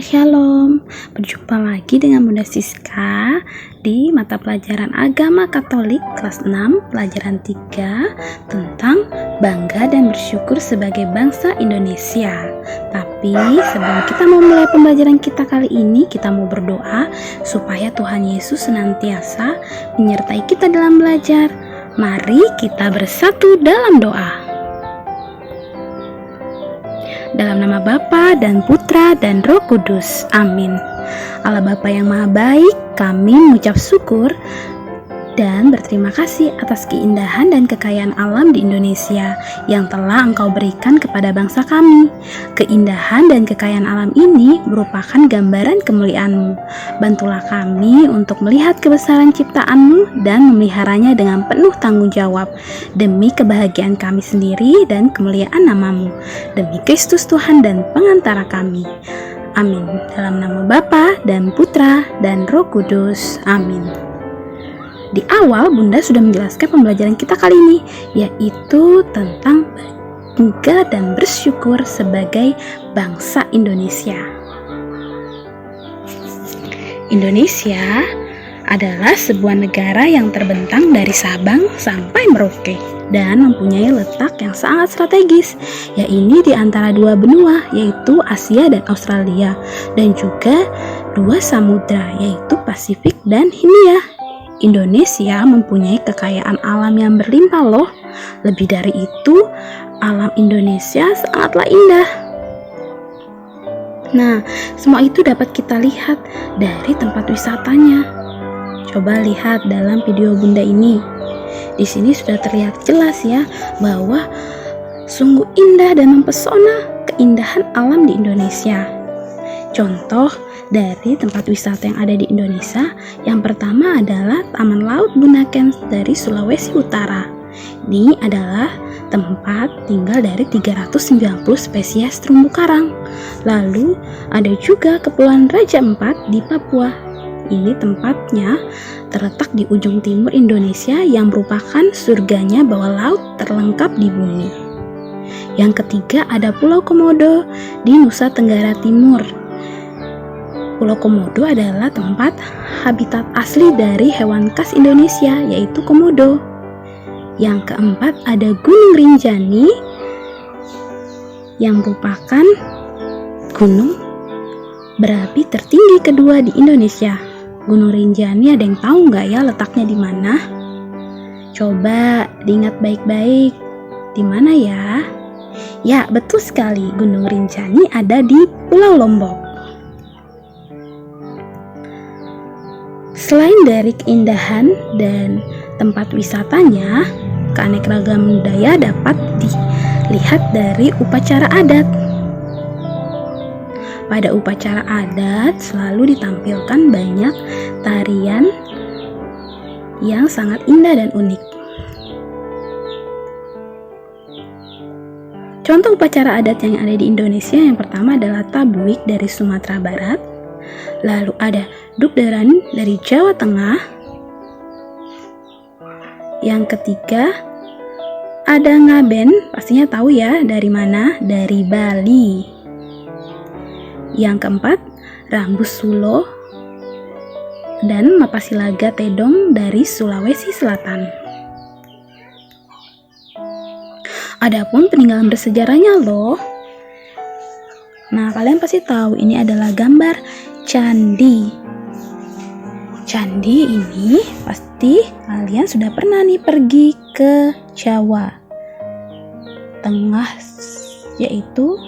Shalom. Berjumpa lagi dengan Bunda Siska di mata pelajaran Agama Katolik kelas 6 pelajaran 3 tentang bangga dan bersyukur sebagai bangsa Indonesia. Tapi sebelum kita memulai pembelajaran kita kali ini, kita mau berdoa supaya Tuhan Yesus senantiasa menyertai kita dalam belajar. Mari kita bersatu dalam doa. Dalam nama Bapa dan Putra dan Roh Kudus. Amin. Allah Bapa yang Maha Baik, kami mengucap syukur dan berterima kasih atas keindahan dan kekayaan alam di Indonesia yang telah Engkau berikan kepada bangsa kami. Keindahan dan kekayaan alam ini merupakan gambaran kemuliaan-Mu. Bantulah kami untuk melihat kebesaran ciptaan-Mu dan memeliharanya dengan penuh tanggung jawab demi kebahagiaan kami sendiri dan kemuliaan nama-Mu, demi Kristus Tuhan dan pengantara kami. Amin. Dalam nama Bapa dan Putra dan Roh Kudus. Amin. Di awal Bunda sudah menjelaskan pembelajaran kita kali ini, yaitu tentang bangga dan bersyukur sebagai bangsa Indonesia. Indonesia adalah sebuah negara yang terbentang dari Sabang sampai Merauke dan mempunyai letak yang sangat strategis, yaitu di antara dua benua, yaitu Asia dan Australia, dan juga dua samudra, yaitu Pasifik dan Hindia. Indonesia mempunyai kekayaan alam yang berlimpah loh. Lebih dari itu, alam Indonesia sangatlah indah. Nah, semua itu dapat kita lihat dari tempat wisatanya. Coba lihat dalam video Bunda ini. Di sini sudah terlihat jelas ya bahwa sungguh indah dan mempesona keindahan alam di Indonesia. Contoh dari tempat wisata yang ada di Indonesia, yang pertama adalah Taman Laut Bunaken dari Sulawesi Utara. Ini adalah tempat tinggal dari 390 spesies terumbu karang. Lalu ada juga Kepulauan Raja Ampat di Papua. Ini tempatnya terletak di ujung timur Indonesia yang merupakan surganya bawah laut terlengkap di bumi. Yang ketiga ada Pulau Komodo di Nusa Tenggara Timur. Pulau Komodo adalah tempat habitat asli dari hewan khas Indonesia, yaitu komodo. Yang keempat ada Gunung Rinjani yang merupakan gunung berapi tertinggi kedua di Indonesia. Gunung Rinjani ada yang tahu nggak ya letaknya di mana? Coba diingat baik-baik. Di mana ya? Ya, betul sekali. Gunung Rinjani ada di Pulau Lombok. Selain dari keindahan dan tempat wisatanya, keanekaragaman budaya dapat dilihat dari upacara adat. Pada upacara adat selalu ditampilkan banyak tarian yang sangat indah dan unik. Contoh upacara adat yang ada di Indonesia yang pertama adalah Tabuik dari Sumatera Barat. Lalu ada Dukderan dari Jawa Tengah. Yang ketiga ada Ngaben, pastinya tahu ya dari mana? Dari Bali. Yang keempat Rambus Sulo dan Mapasilaga Tedong dari Sulawesi Selatan. Adapun peninggalan bersejarahnya loh. Nah, kalian pasti tahu ini adalah gambar candi. Candi ini pasti kalian sudah pernah nih pergi ke Jawa Tengah, yaitu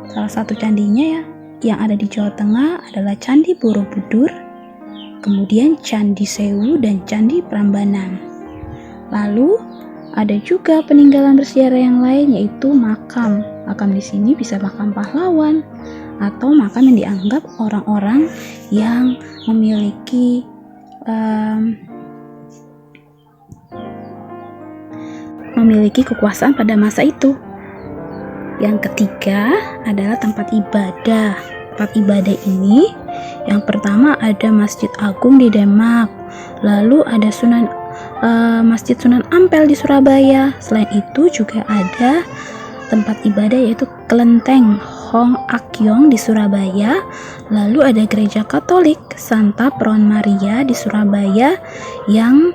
salah satu candinya ya yang ada di Jawa Tengah adalah Candi Borobudur, kemudian Candi Sewu dan Candi Prambanan. Lalu ada juga peninggalan bersejarah yang lain, yaitu makam. Makam di sini bisa makam pahlawan atau makam yang dianggap orang-orang yang memiliki kekuasaan pada masa itu. Yang ketiga adalah tempat ibadah. Tempat ibadah ini yang pertama ada Masjid Agung di Demak, lalu ada Masjid Sunan Ampel di Surabaya. Selain itu juga ada tempat ibadah yaitu Kelenteng Hong Akyong di Surabaya, lalu ada gereja Katolik Santa Peron Maria di Surabaya yang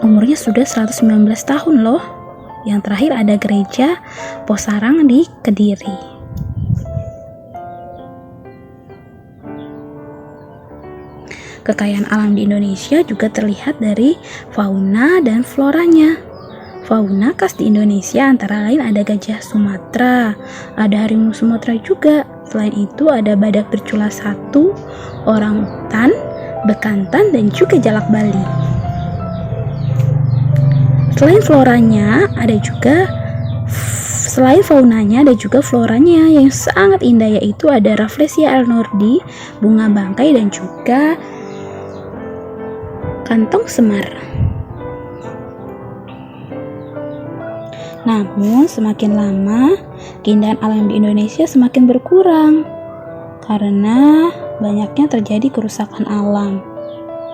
umurnya sudah 119 tahun loh. Yang terakhir ada gereja Posarang di Kediri. Kekayaan alam di Indonesia juga terlihat dari fauna dan floranya. Fauna khas di Indonesia antara lain ada gajah Sumatera, ada harimau Sumatera juga. Selain itu ada badak bercula 1, orangutan, bekantan, dan juga jalak Bali. Selain faunanya ada juga floranya yang sangat indah, yaitu ada Rafflesia elnordi, bunga bangkai, dan juga kantong semar. Namun semakin lama keindahan alam di Indonesia semakin berkurang karena banyaknya terjadi kerusakan alam.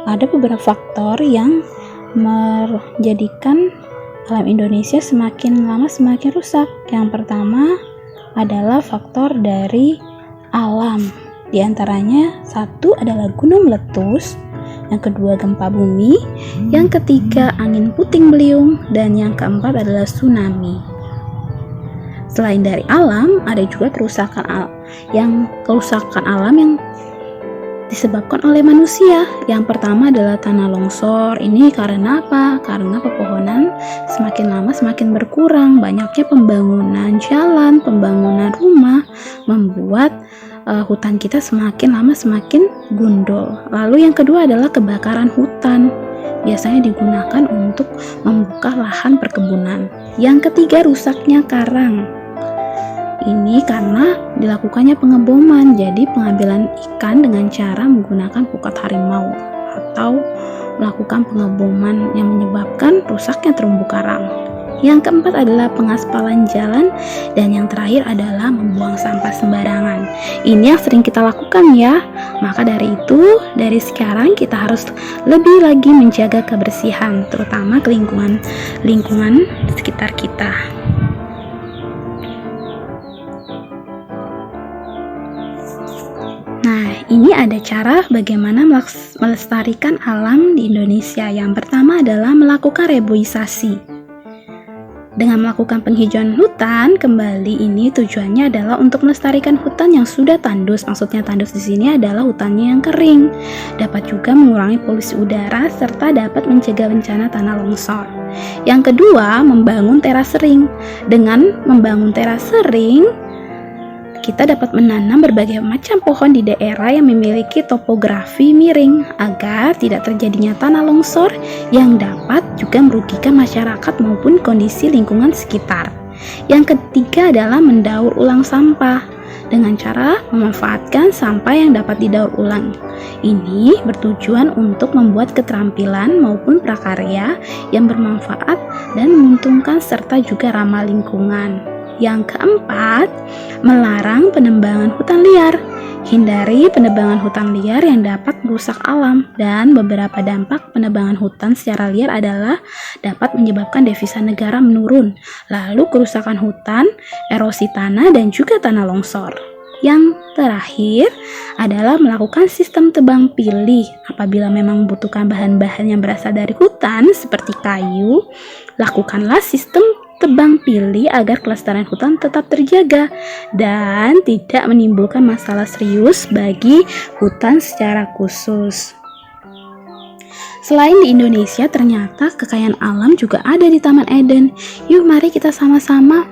Ada beberapa faktor yang menjadikan alam Indonesia semakin lama semakin rusak. Yang pertama adalah faktor dari alam. Di antaranya satu adalah gunung meletus, yang kedua gempa bumi, yang ketiga angin puting beliung, dan yang keempat adalah tsunami. Selain dari alam, ada juga kerusakan alam yang disebabkan oleh manusia. Yang pertama adalah tanah longsor. Ini karena apa? Karena pepohonan semakin lama semakin berkurang. Banyaknya pembangunan jalan, pembangunan rumah membuat hutan kita semakin lama semakin gundul. Lalu yang kedua adalah kebakaran hutan. Biasanya digunakan untuk membuka lahan perkebunan. Yang ketiga, rusaknya karang. Ini karena dilakukannya pengeboman, jadi pengambilan ikan dengan cara menggunakan pukat harimau atau melakukan pengeboman yang menyebabkan rusaknya terumbu karang. Yang keempat adalah pengaspalan jalan, dan yang terakhir adalah membuang sampah sembarangan. Ini yang sering kita lakukan ya. Maka dari itu, dari sekarang kita harus lebih lagi menjaga kebersihan, terutama lingkungan sekitar kita. Nah, ini ada cara bagaimana melestarikan alam di Indonesia. Yang pertama adalah melakukan reboisasi. Dengan melakukan penghijauan hutan, kembali ini tujuannya adalah untuk melestarikan hutan yang sudah tandus. Maksudnya tandus di sini adalah hutannya yang kering. Dapat juga mengurangi polusi udara serta dapat mencegah bencana tanah longsor. Yang kedua, membangun teras ring. Dengan membangun teras ring, kita dapat menanam berbagai macam pohon di daerah yang memiliki topografi miring agar tidak terjadinya tanah longsor yang dapat juga merugikan masyarakat maupun kondisi lingkungan sekitar. Yang ketiga adalah mendaur ulang sampah dengan cara memanfaatkan sampah yang dapat didaur ulang. Ini bertujuan untuk membuat keterampilan maupun prakarya yang bermanfaat dan menguntungkan serta juga ramah lingkungan. Yang keempat, melarang penebangan hutan liar. Hindari penebangan hutan liar yang dapat merusak alam, dan beberapa dampak penebangan hutan secara liar adalah dapat menyebabkan devisa negara menurun, lalu kerusakan hutan, erosi tanah, dan juga tanah longsor. Yang terakhir adalah melakukan sistem tebang pilih. Apabila memang membutuhkan bahan-bahan yang berasal dari hutan seperti kayu, lakukanlah sistem tebang pilih agar kelestarian hutan tetap terjaga dan tidak menimbulkan masalah serius bagi hutan secara khusus. Selain di Indonesia, ternyata kekayaan alam juga ada di Taman Eden. Yuk, mari kita sama-sama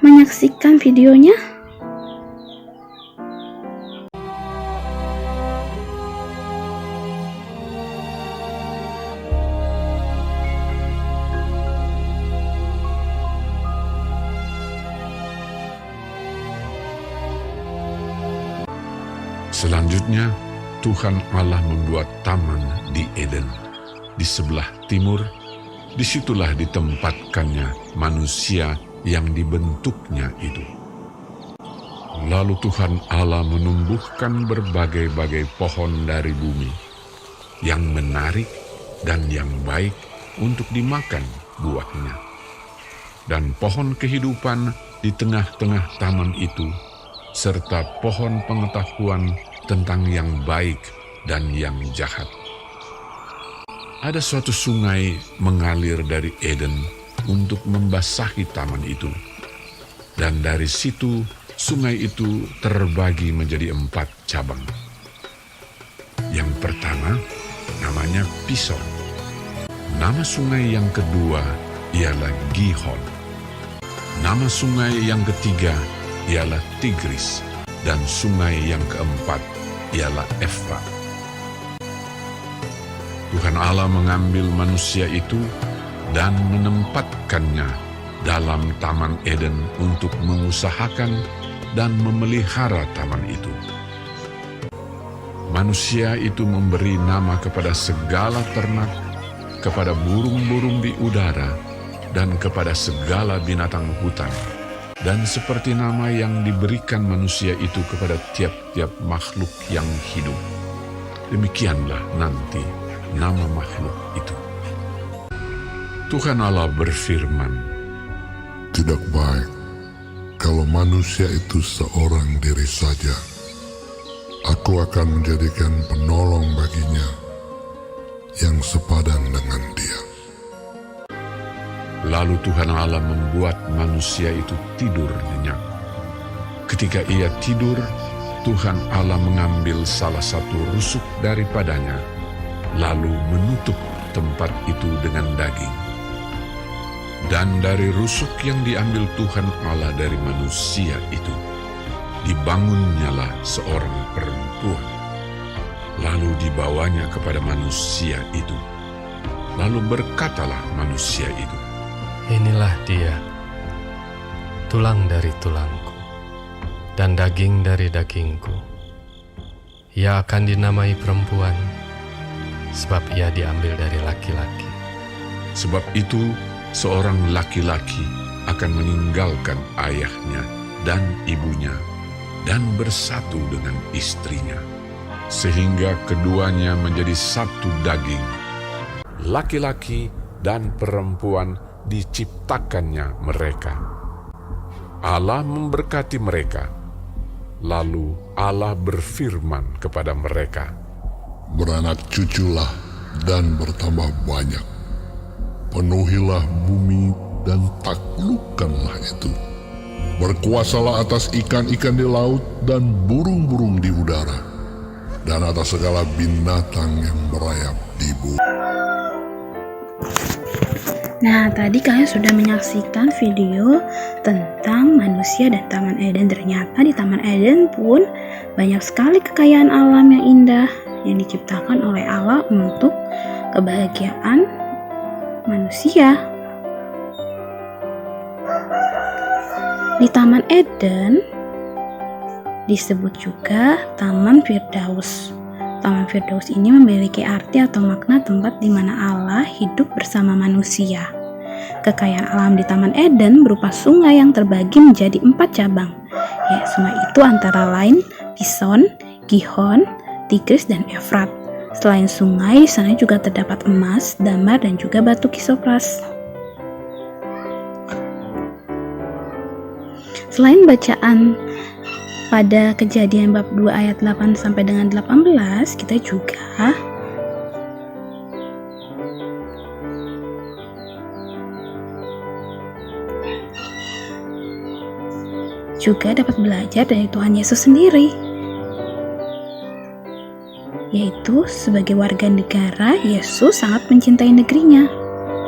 menyaksikan videonya. Selanjutnya, Tuhan Allah membuat taman di Eden. Di sebelah timur, disitulah ditempatkannya manusia yang dibentuknya itu. Lalu Tuhan Allah menumbuhkan berbagai-bagai pohon dari bumi, yang menarik dan yang baik untuk dimakan buahnya. Dan pohon kehidupan di tengah-tengah taman itu, serta pohon pengetahuan tentang yang baik dan yang jahat. Ada suatu sungai mengalir dari Eden untuk membasahi taman itu. Dan dari situ, sungai itu terbagi menjadi 4 cabang. Yang pertama, namanya Pison. Nama sungai yang kedua ialah Gihon. Nama sungai yang ketiga ialah Tigris. Dan sungai yang keempat ialah Efrat. Tuhan Allah mengambil manusia itu dan menempatkannya dalam Taman Eden untuk mengusahakan dan memelihara taman itu. Manusia itu memberi nama kepada segala ternak, kepada burung-burung di udara, dan kepada segala binatang hutan. Dan seperti nama yang diberikan manusia itu kepada tiap-tiap makhluk yang hidup, demikianlah nanti nama makhluk itu. Tuhan Allah berfirman, "Tidak baik kalau manusia itu seorang diri saja. Aku akan menjadikan penolong baginya yang sepadan dengan dia." Lalu Tuhan Allah membuat manusia itu tidur nyenyak. Ketika ia tidur, Tuhan Allah mengambil salah satu rusuk daripadanya, lalu menutup tempat itu dengan daging. Dan dari rusuk yang diambil Tuhan Allah dari manusia itu, dibangunnyalah seorang perempuan. Lalu dibawanya kepada manusia itu. Lalu berkatalah manusia itu, "Inilah dia, tulang dari tulangku, dan daging dari dagingku. Ia akan dinamai perempuan, sebab ia diambil dari laki-laki." Sebab itu, seorang laki-laki akan meninggalkan ayahnya dan ibunya dan bersatu dengan istrinya, sehingga keduanya menjadi satu daging. Laki-laki dan perempuan diciptakannya mereka. Allah memberkati mereka. Lalu Allah berfirman kepada mereka, "Beranak cuculah dan bertambah banyak. Penuhilah bumi dan taklukkanlah itu. Berkuasalah atas ikan-ikan di laut dan burung-burung di udara, dan atas segala binatang yang merayap di bumi." Nah, tadi kalian sudah menyaksikan video tentang manusia dan Taman Eden. Ternyata di Taman Eden pun banyak sekali kekayaan alam yang indah yang diciptakan oleh Allah untuk kebahagiaan manusia. Di Taman Eden disebut juga Taman Firdaus. Taman Firdaus ini memiliki arti atau makna tempat di mana Allah hidup bersama manusia. Kekayaan alam di Taman Eden berupa sungai yang terbagi menjadi 4 cabang. Ya, sungai itu antara lain Pison, Gihon, Tigris, dan Efrat. Selain sungai, di sana juga terdapat emas, damar, dan juga batu krisopras. Selain bacaan pada Kejadian bab 2 ayat 8 sampai dengan 18, kita juga dapat belajar dari Tuhan Yesus sendiri, yaitu sebagai warga negara, Yesus sangat mencintai negerinya.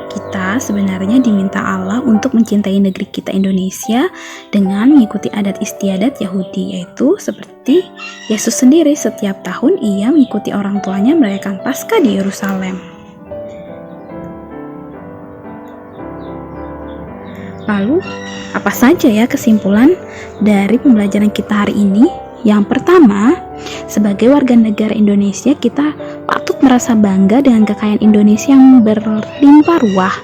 Kita sebenarnya diminta Allah untuk mencintai negeri kita Indonesia dengan mengikuti adat istiadat Yahudi, yaitu seperti Yesus sendiri setiap tahun ia mengikuti orang tuanya merayakan Paskah di Yerusalem. Lalu, apa saja ya kesimpulan dari pembelajaran kita hari ini? Yang pertama, sebagai warga negara Indonesia, kita patut merasa bangga dengan kekayaan Indonesia yang berlimpah ruah,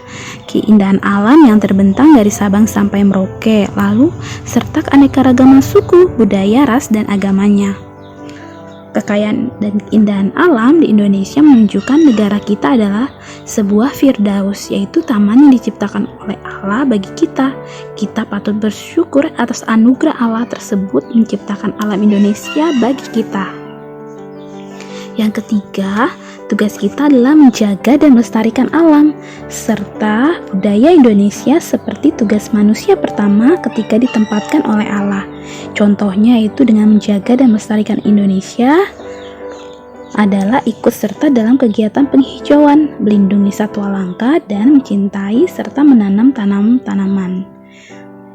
keindahan alam yang terbentang dari Sabang sampai Merauke, lalu serta keanekaragaman suku, budaya, ras, dan agamanya. Kekayaan dan keindahan alam di Indonesia menunjukkan negara kita adalah sebuah firdaus, yaitu taman yang diciptakan oleh Allah bagi kita. Kita patut bersyukur atas anugerah Allah tersebut menciptakan alam Indonesia bagi kita. Yang ketiga, tugas kita adalah menjaga dan melestarikan alam serta budaya Indonesia seperti tugas manusia pertama ketika ditempatkan oleh Allah. Contohnya yaitu dengan menjaga dan melestarikan Indonesia adalah ikut serta dalam kegiatan penghijauan, melindungi satwa langka, dan mencintai serta menanam tanaman.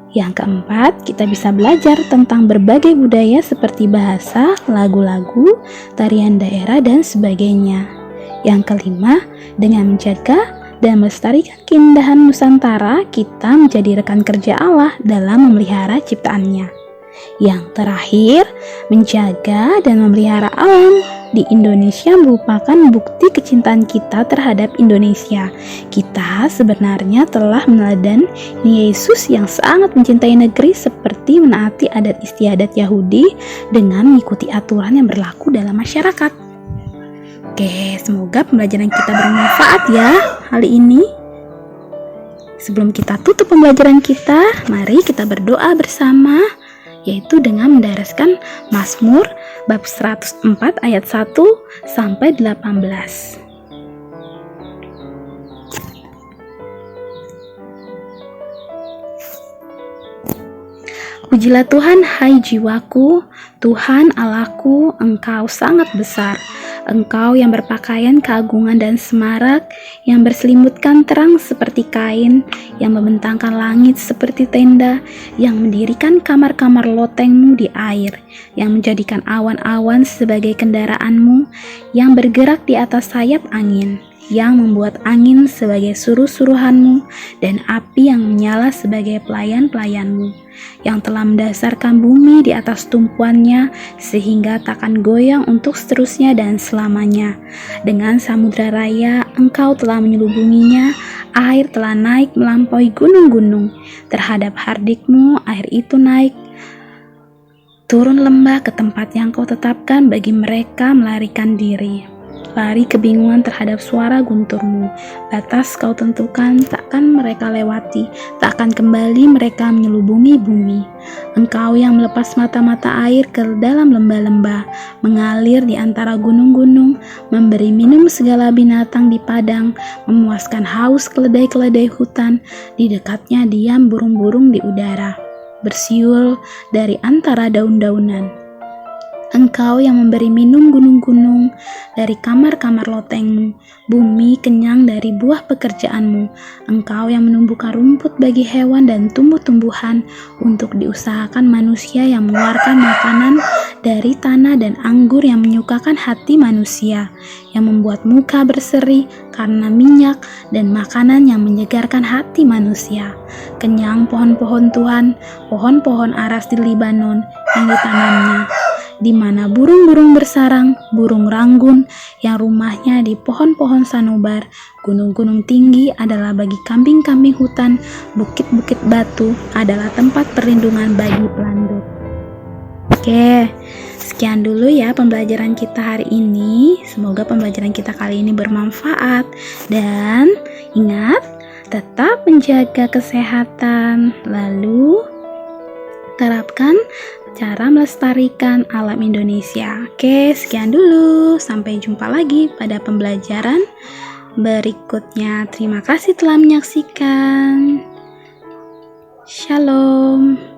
Yang keempat, kita bisa belajar tentang berbagai budaya seperti bahasa, lagu-lagu, tarian daerah, dan sebagainya. Yang kelima, dengan menjaga dan melestarikan keindahan Nusantara, kita menjadi rekan kerja Allah dalam memelihara ciptaannya. Yang terakhir, menjaga dan memelihara alam di Indonesia merupakan bukti kecintaan kita terhadap Indonesia. Kita sebenarnya telah meneladani Yesus yang sangat mencintai negeri seperti menaati adat istiadat Yahudi dengan mengikuti aturan yang berlaku dalam masyarakat. Oke, semoga pembelajaran kita bermanfaat ya kali ini. Sebelum kita tutup pembelajaran kita, mari kita berdoa bersama, yaitu dengan mendaraskan Mazmur bab 104 ayat 1 sampai 18. Pujilah Tuhan, hai jiwaku, Tuhan Allahku, Engkau sangat besar. Engkau yang berpakaian keagungan dan semarak, yang berselimutkan terang seperti kain, yang membentangkan langit seperti tenda, yang mendirikan kamar-kamar lotengmu di air, yang menjadikan awan-awan sebagai kendaraanmu, yang bergerak di atas sayap angin, yang membuat angin sebagai suruh-suruhanmu, dan api yang menyala sebagai pelayan-pelayanmu, yang telah mendasarkan bumi di atas tumpuannya sehingga takkan goyang untuk seterusnya dan selamanya. Dengan samudra raya Engkau telah menyelubunginya, air telah naik melampaui gunung-gunung. Terhadap hardikmu air itu naik turun lembah ke tempat yang Kau tetapkan bagi mereka melarikan diri. Lari kebingungan terhadap suara gunturmu. Batas Kau tentukan, takkan mereka lewati, takkan kembali mereka menyelubungi bumi. Engkau yang melepas mata-mata air ke dalam lembah-lembah, mengalir di antara gunung-gunung, memberi minum segala binatang di padang, memuaskan haus keledai-keledai hutan, di dekatnya diam burung-burung di udara, bersiul dari antara daun-daunan. Engkau yang memberi minum gunung-gunung dari kamar-kamar lotengmu, bumi kenyang dari buah pekerjaanmu. Engkau yang menumbuhkan rumput bagi hewan dan tumbuh-tumbuhan untuk diusahakan manusia, yang mengeluarkan makanan dari tanah dan anggur yang menyukakan hati manusia, yang membuat muka berseri karena minyak dan makanan yang menyegarkan hati manusia. Kenyang pohon-pohon Tuhan, pohon-pohon aras di Libanon yang ditanamnya, di mana burung-burung bersarang, burung ranggun yang rumahnya di pohon-pohon sanubar. Gunung-gunung tinggi adalah bagi kambing-kambing hutan, bukit-bukit batu adalah tempat perlindungan bagi pelanduk. Oke, sekian dulu ya pembelajaran kita hari ini. Semoga pembelajaran kita kali ini bermanfaat. Dan ingat, tetap menjaga kesehatan, lalu terapkan cara melestarikan alam Indonesia. Oke, sekian dulu. Sampai jumpa lagi pada pembelajaran berikutnya. Terima kasih telah menyaksikan. Shalom.